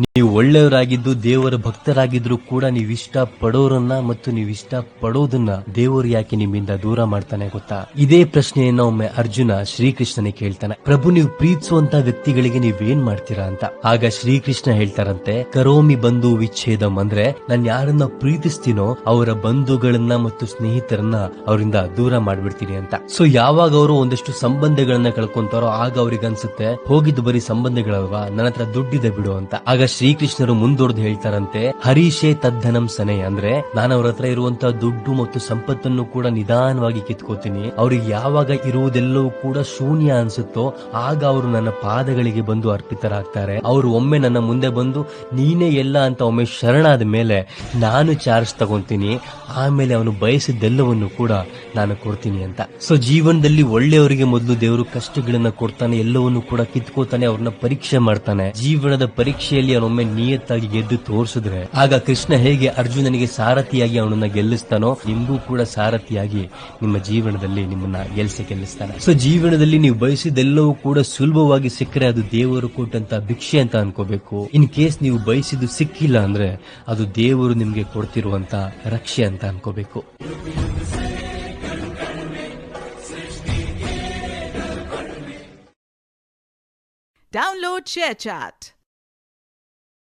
ನೀವು ಒಳ್ಳೆಯವರಾಗಿದ್ದು ದೇವರ ಭಕ್ತರಾಗಿದ್ರು ಕೂಡ ನೀವು ಇಷ್ಟ ಪಡೋರನ್ನ ಮತ್ತು ನೀವು ಇಷ್ಟ ಪಡೋದನ್ನ ದೇವರು ಯಾಕೆ ನಿಮ್ಮಿಂದ ದೂರ ಮಾಡ್ತಾನೆ ಗೊತ್ತಾ? ಇದೇ ಪ್ರಶ್ನೆಯನ್ನ ಒಮ್ಮೆ ಅರ್ಜುನ ಶ್ರೀಕೃಷ್ಣನಿಗೆ ಕೇಳ್ತಾನೆ, ಪ್ರಭು ನೀವು ಪ್ರೀತಿಸುವಂತ ವ್ಯಕ್ತಿಗಳಿಗೆ ನೀವೇನ್ ಮಾಡ್ತೀರಾ ಅಂತ. ಆಗ ಶ್ರೀಕೃಷ್ಣ ಹೇಳ್ತಾರಂತೆ, ಕರೋಮಿ ಬಂಧು ವಿಚ್ಛೇದಂ, ಅಂದ್ರೆ ನಾನು ಯಾರನ್ನ ಪ್ರೀತಿಸ್ತೀನೋ ಅವರ ಬಂಧುಗಳನ್ನ ಮತ್ತು ಸ್ನೇಹಿತರನ್ನ ಅವರಿಂದ ದೂರ ಮಾಡ್ಬಿಡ್ತೀನಿ ಅಂತ. ಸೊ ಯಾವಾಗ ಅವರು ಒಂದಷ್ಟು ಸಂಬಂಧಗಳನ್ನ ಕಳ್ಕೊಂತಾರೋ ಆಗ ಅವ್ರಿಗೆ ಅನ್ಸುತ್ತೆ, ಹೋಗಿದ್ದು ಬರೀ ಸಂಬಂಧಗಳಲ್ವಾ, ನನ್ನ ಹತ್ರ ದುಡ್ಡಿದೆ ಬಿಡು ಅಂತ. ಆಗ ಶ್ರೀಕೃಷ್ಣರು ಮುಂದುವರೆದು ಹೇಳ್ತಾರಂತೆ, ಹರೀಶೇ ತದ್ಧನಂ ಸನೆ, ಅಂದ್ರೆ ನಾನು ಅವ್ರ ಹತ್ರ ಇರುವಂತಹ ದುಡ್ಡು ಮತ್ತು ಸಂಪತ್ತನ್ನು ಕೂಡ ನಿಧಾನವಾಗಿ ಕಿತ್ಕೋತೀನಿ. ಅವ್ರಿಗೆ ಯಾವಾಗ ಇರುವುದೆಲ್ಲವೂ ಕೂಡ ಶೂನ್ಯ ಅನ್ಸುತ್ತೋ ಆಗ ಅವರು ನನ್ನ ಪಾದಗಳಿಗೆ ಬಂದು ಅರ್ಪಿತರಾಗ್ತಾರೆ. ಅವರು ಒಮ್ಮೆ ನನ್ನ ಮುಂದೆ ಬಂದು ನೀನೇ ಎಲ್ಲ ಅಂತ ಒಮ್ಮೆ ಶರಣಾದ ಮೇಲೆ ನಾನು ಚಾರ್ಜ್ ತಗೊಂತೀನಿ, ಆಮೇಲೆ ಅವನು ಬಯಸಿದ್ದೆಲ್ಲವನ್ನು ಕೂಡ ನಾನು ಕೊಡ್ತೀನಿ ಅಂತ. ಸೊ ಜೀವನದಲ್ಲಿ ಒಳ್ಳೆಯವರಿಗೆ ಮೊದಲು ದೇವರು ಕಷ್ಟಗಳನ್ನ ಕೊಡ್ತಾನೆ, ಎಲ್ಲವನ್ನು ಕೂಡ ಕಿತ್ಕೋತಾನೆ, ಅವ್ರನ್ನ ಪರೀಕ್ಷೆ ಮಾಡ್ತಾನೆ. ಜೀವನದ ಪರೀಕ್ಷೆಯಲ್ಲಿ ಅವನೊಮ್ಮೆ ನಿಯತ್ತಾಗಿ ಗೆದ್ದು ತೋರಿಸಿದ್ರೆ ಆಗ ಕೃಷ್ಣ ಹೇಗೆ ಅರ್ಜುನನಿಗೆ ಸಾರಥಿಯಾಗಿ ಅವನನ್ನ ಗೆಲ್ಲಿಸ್ತಾನೋ ನಿಮ್ಗೂ ಕೂಡ ಸಾರಥಿಯಾಗಿ ನಿಮ್ಮ ಜೀವನದಲ್ಲಿ ನಿಮ್ಮನ್ನ ಗೆಲ್ಲಿಸ್ತಾನೆ. ಸೊ ಜೀವನದಲ್ಲಿ ನೀವು ಬಯಸಿದೆಲ್ಲವೂ ಕೂಡ ಸುಲಭವಾಗಿ ಸಿಕ್ಕರೆ ಅದು ದೇವರು ಕೊಟ್ಟಂತ ಭಿಕ್ಷೆ ಅಂತ ಅನ್ಕೋಬೇಕು. ಇನ್ ಕೇಸ್ ನೀವು ಬಯಸಿದ್ದು ಸಿಕ್ಕಿಲ್ಲ ಅಂದ್ರೆ ಅದು ದೇವರು ನಿಮ್ಗೆ ಕೊಡ್ತಿರುವಂತ ರಕ್ಷೆ ಅಂತ ಅನ್ಕೋಬೇಕು. Download ShareChat.